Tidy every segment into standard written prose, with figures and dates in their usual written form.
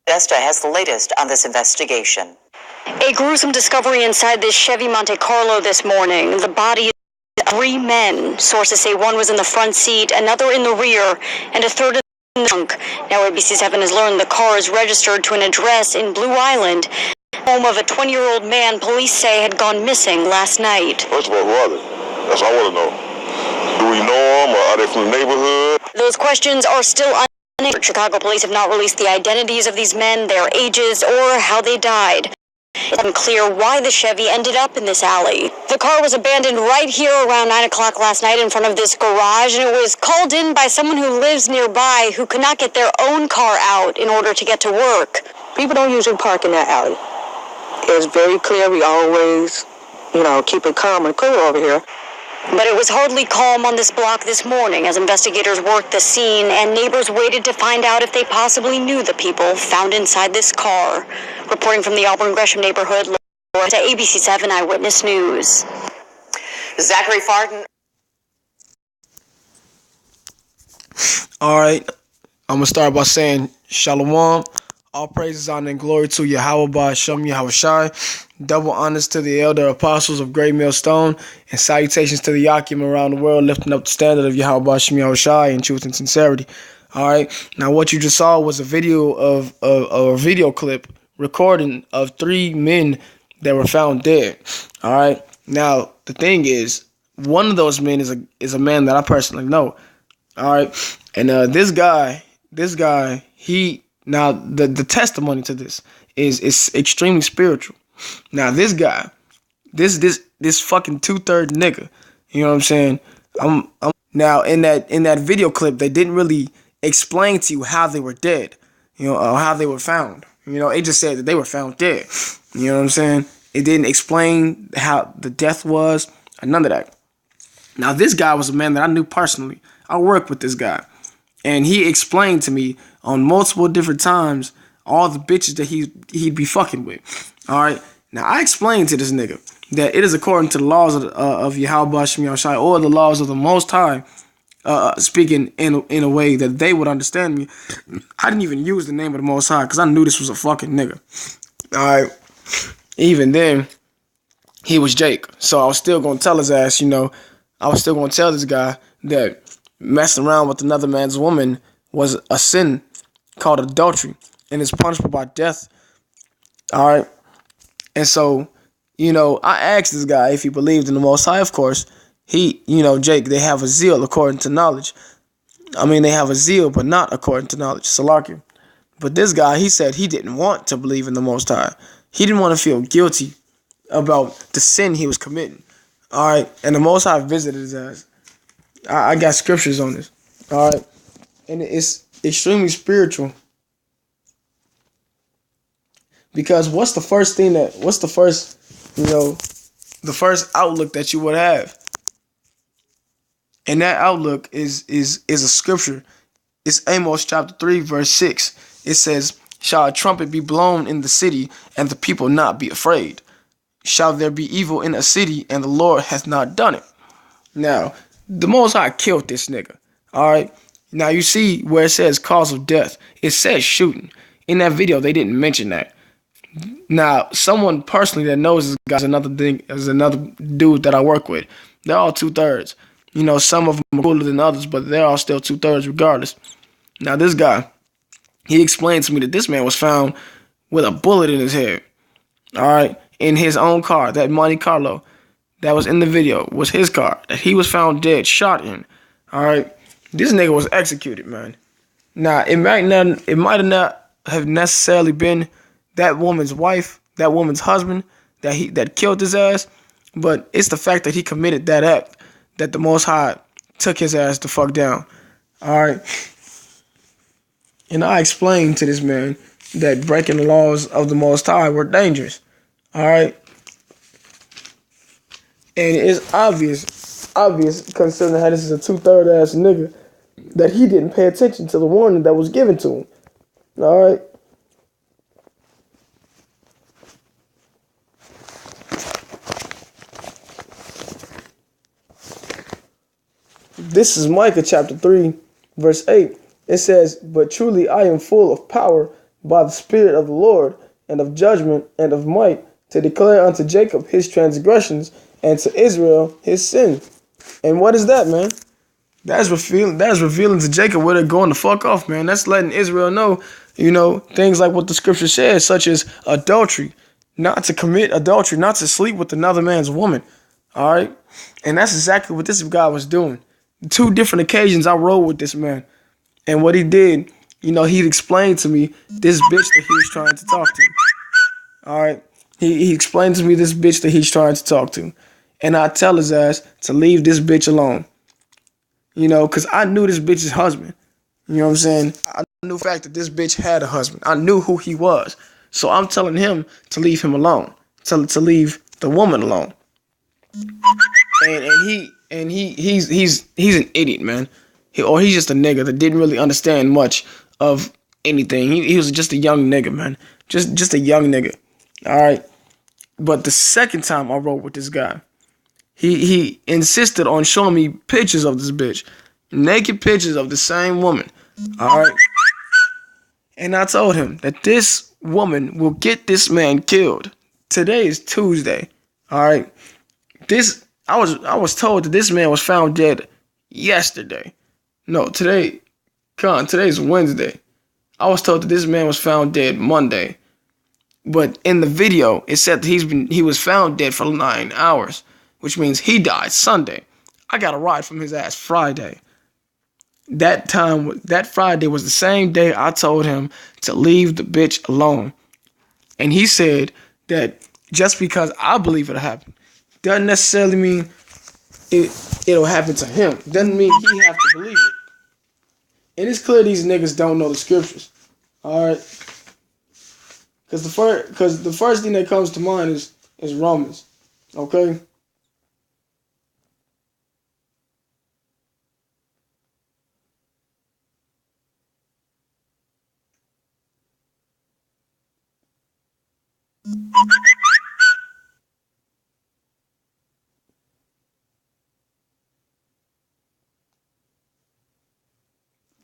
Vesta has the latest on this investigation. A gruesome discovery inside this Chevy Monte Carlo this morning. The body of 3 men. Sources say one was in the front seat, another in the rear, and a third in the trunk. Now ABC7 has learned the car is registered to an address in Blue Island, home of a 20-year-old man police say had gone missing last night. First of all, who are they? That's all I want to know. Do we know them, or are they from the neighborhood? Those questions are still unanswered. Chicago police have not released the identities of these men, their ages, or how they died. It's unclear why the Chevy ended up in this alley. The car was abandoned right here around 9 o'clock last night in front of this garage, and it was called in by someone who lives nearby who could not get their own car out in order to get to work. People don't usually park in that alley. It's very clear. We always, keep it calm and clear over here. But it was hardly calm on this block this morning as investigators worked the scene and neighbors waited to find out if they possibly knew the people found inside this car. Reporting from the Auburn Gresham neighborhood, to ABC7 Eyewitness News. Zachary Farden. All right, I'm going to start by saying Shalom. All praises, honor, and glory to Yahweh Ba'Shem Yahushai. Double honors to the elder apostles of Great Millstone, and salutations to the Yakim around the world, lifting up the standard of Yahweh Ba'Shem Yahushai in truth and sincerity. All right. Now, what you just saw was a video of a video clip recording of 3 men that were found dead. All right. Now, the thing is, one of those men is a man that I personally know. All right. And this guy, he. Now, the testimony to this is extremely spiritual. Now, this guy, this fucking 2/3 nigga, you know what I'm saying? I'm now in that video clip, they didn't really explain to you how they were dead, or how they were found. It just said that they were found dead. You know what I'm saying? It didn't explain how the death was, or none of that. Now, this guy was a man that I knew personally. I worked with this guy. And he explained to me on multiple different times all the bitches that he'd be fucking with. All right. Now, I explained to this nigga that it is according to the laws of Yahweh Ba'Shem Yahushai, or the laws of the Most High, speaking in a way that they would understand me. I didn't even use the name of the Most High because I knew this was a fucking nigga. All right. Even then, he was Jake. So I was still going to tell his ass, I was still going to tell this guy that messing around with another man's woman was a sin called adultery, and it's punishable by death. All right. And so, I asked this guy if he believed in the Most High. Of course, he, Jake, they have a zeal according to knowledge. I mean, they have a zeal, but not according to knowledge. Salakia. But this guy, he said he didn't want to believe in the Most High. He didn't want to feel guilty about the sin he was committing. All right. And the Most High visited his ass. I got scriptures on this. All right. And it's extremely spiritual. Because what's the first outlook that you would have? And that outlook is a scripture. It's Amos chapter 3, verse 6. It says, "Shall a trumpet be blown in the city, and the people not be afraid? Shall there be evil in a city, and the Lord hath not done it?" Now, the Most High killed this nigga. All right. Now, you see where it says cause of death. It says shooting. In that video, they didn't mention that. Now, someone personally that knows this guy is another dude that I work with. They're all 2/3. Some of them are cooler than others, but they're all still 2/3 regardless. Now, this guy, he explained to me that this man was found with a bullet in his head. All right. In his own car, that Monte Carlo that was in the video was his car that he was found dead, shot in. All right. This nigga was executed, man. Now, it might not have necessarily been that woman's wife, that woman's husband that killed his ass, but it's the fact that he committed that act that the Most High took his ass the fuck down. All right. And I explained to this man that breaking the laws of the Most High were dangerous. All right. And it's obvious considering how this is a 2/3 ass nigga, that he didn't pay attention to the warning that was given to him. All right. This is Micah chapter 3, verse 8. It says, "But truly I am full of power by the Spirit of the Lord, and of judgment, and of might, to declare unto Jacob his transgressions, and to Israel his sin. And what is that, man? That's revealing to Jacob where they're going to fuck off, man. That's letting Israel know, things like what the scripture says, such as adultery, not to commit adultery, not to sleep with another man's woman. All right? And that's exactly what this guy was doing. 2 different occasions I rode with this man. And what he did, he explained to me this bitch that he was trying to talk to. All right? He explained to me this bitch that he's trying to talk to. And I tell his ass to leave this bitch alone. Because I knew this bitch's husband. You know what I'm saying? I knew the fact that this bitch had a husband. I knew who he was. So I'm telling him to leave him alone. To leave the woman alone. And he's an idiot, man. He's just a nigga that didn't really understand much of anything. He was just a young nigga, man. Just a young nigga. All right. But the second time I rode with this guy, he insisted on showing me pictures of this bitch. Naked pictures of the same woman. All right. And I told him that this woman will get this man killed. Today is Tuesday. All right. I was told that this man was found dead yesterday. No, today's Wednesday. I was told that this man was found dead Monday. But in the video, it said that he was found dead for 9 hours, which means he died Sunday. I got a ride from his ass Friday. That Friday was the same day I told him to leave the bitch alone. And he said that just because I believe it'll happen, doesn't necessarily mean it'll happen to him. Doesn't mean he has to believe it. And it's clear these niggas don't know the scriptures. Alright? Because the first thing that comes to mind is Romans. Okay?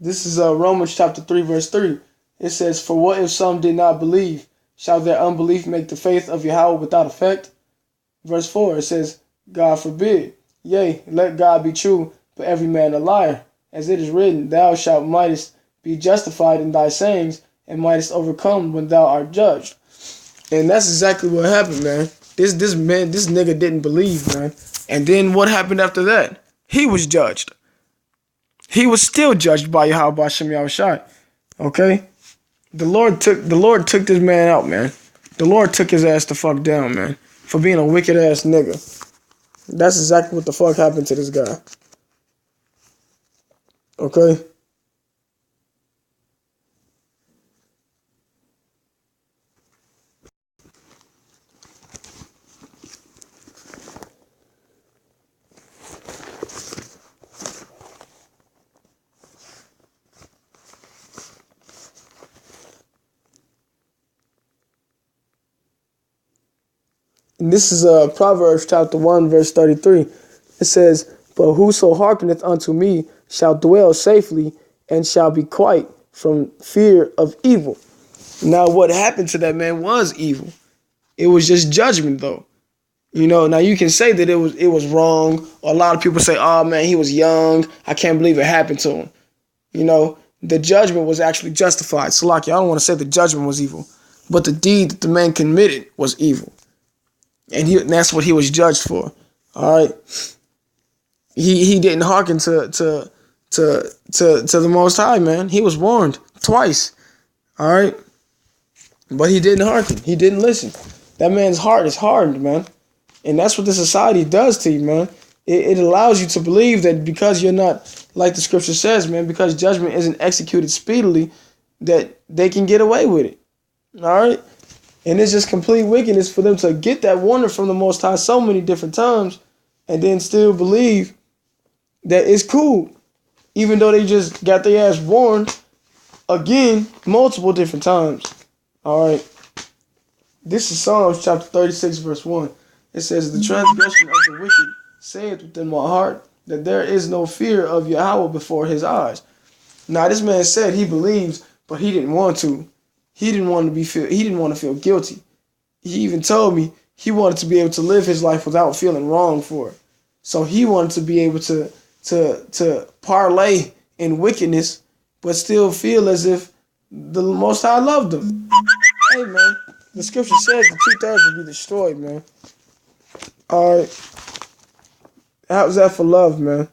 This is Romans chapter 3, verse 3. It says, "For what if some did not believe? Shall their unbelief make the faith of Yahweh without effect?" Verse 4, it says, "God forbid. Yea, let God be true, but every man a liar. As it is written, Thou mightest be justified in thy sayings, and mightest overcome when thou art judged." And that's exactly what happened, man. This nigga didn't believe, man. And then what happened after that? He was judged. He was still judged by Yahweh Hashem Yahushai. Okay? The Lord took this man out, man. The Lord took his ass the fuck down, man. For being a wicked ass nigga. That's exactly what the fuck happened to this guy. Okay? And this is Proverbs chapter 1, verse 33. It says, "But whoso hearkeneth unto me shall dwell safely, and shall be quiet from fear of evil." Now what happened to that man was evil. It was just judgment, though. Now you can say that it was wrong. Or a lot of people say, "Oh man, he was young. I can't believe it happened to him." The judgment was actually justified. Salaki, I don't want to say the judgment was evil, but the deed that the man committed was evil. And that's what he was judged for. All right. He didn't hearken to the Most High, man. He was warned twice. All right. But he didn't hearken. He didn't listen. That man's heart is hardened, man. And that's what the society does to you, man. It allows you to believe that because you're not, like the scripture says, man, because judgment isn't executed speedily, that they can get away with it. All right. And it's just complete wickedness for them to get that warning from the Most High so many different times and then still believe that it's cool, even though they just got their ass warned again multiple different times. All right. This is Psalms chapter 36, verse 1. It says, "The transgression of the wicked saith within my heart that there is no fear of Yahweh before his eyes." Now, this man said he believes, but he didn't want to. he didn't want to feel guilty. He even told me he wanted to be able to live his life without feeling wrong for it. So he wanted to be able to parlay in wickedness, but still feel as if the Most High loved him. Hey man, the scripture says the 2/3 will be destroyed, man. All right, how's that for love, man?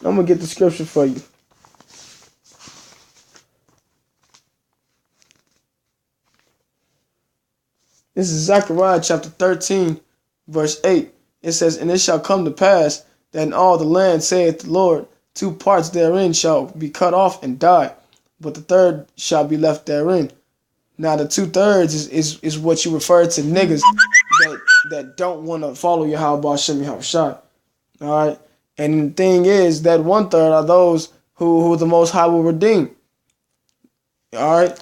I'm gonna get the scripture for you. This is Zechariah chapter 13, verse 8. It says, "And it shall come to pass that in all the land, saith the Lord, 2 parts therein shall be cut off and die, but the third shall be left therein." Now the 2/3 is what you refer to niggas that don't want to follow Yahweh Shem Yahushua. All right. And the thing is that 1/3 are those who the Most High will redeem. All right.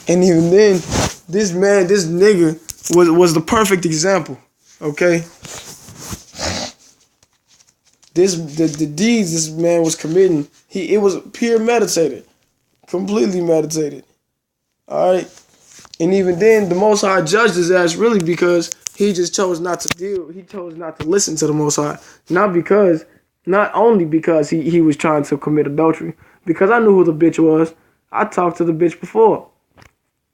And even then, this nigga was the perfect example. Okay. The deeds this man was committing, it was pure meditated, completely meditated. All right. And even then, the Most High judged his ass really because he just chose not to he chose not to listen to the Most High. Not only because he was trying to commit adultery, because I knew who the bitch was. I talked to the bitch before.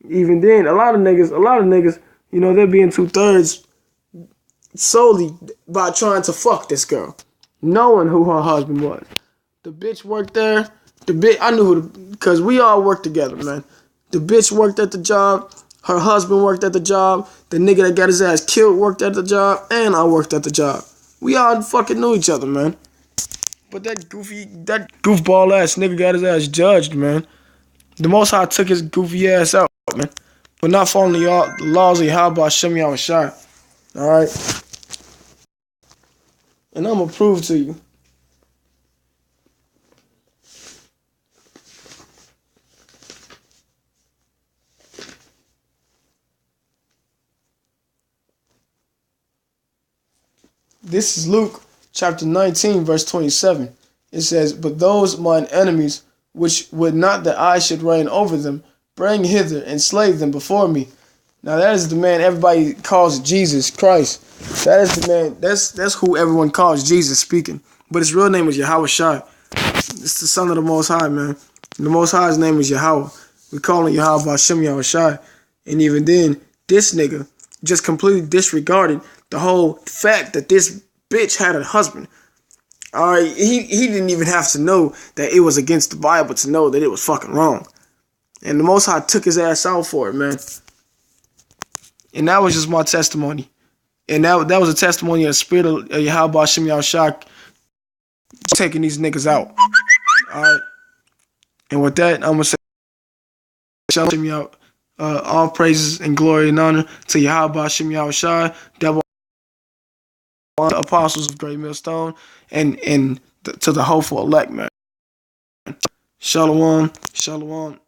Even then, a lot of niggas, you know, they're being 2/3 solely by trying to fuck this girl, knowing who her husband was. The bitch worked there. I knew because we all worked together, man. The bitch worked at the job. Her husband worked at the job. The nigga that got his ass killed worked at the job, and I worked at the job. We all fucking knew each other, man. But that goofball ass nigga got his ass judged, man. The Most High took his goofy ass out, man, for not following the laws of Yahweh Shem Yahushua. All right, and I'm gonna prove to you. This is Luke chapter 19, verse 27. It says, "But those mine enemies, which would not that I should reign over them, bring hither and slay them before me." Now that is the man everybody calls Jesus Christ. That is the man. That's who everyone calls Jesus speaking. But his real name is Yahweh Shai. It's the son of the Most High, man. And the Most High's name is Yahweh. We call him Yahweh Shem Yahweh Shai. And even then, this nigga just completely disregarded the whole fact that this bitch had a husband. All right, he didn't even have to know that it was against the Bible to know that it was fucking wrong. And the Most High took his ass out for it, man. And that was just my testimony. And that was a testimony of the spirit of Yahweh Shem Yahushua taking these niggas out. All right. And with that, I'm going to say, Shem Yah, all praises and glory and honor to Yahweh Shem Yahushua, devil apostles of Great Millstone, and to the hopeful elect, man. Shalom, shalom.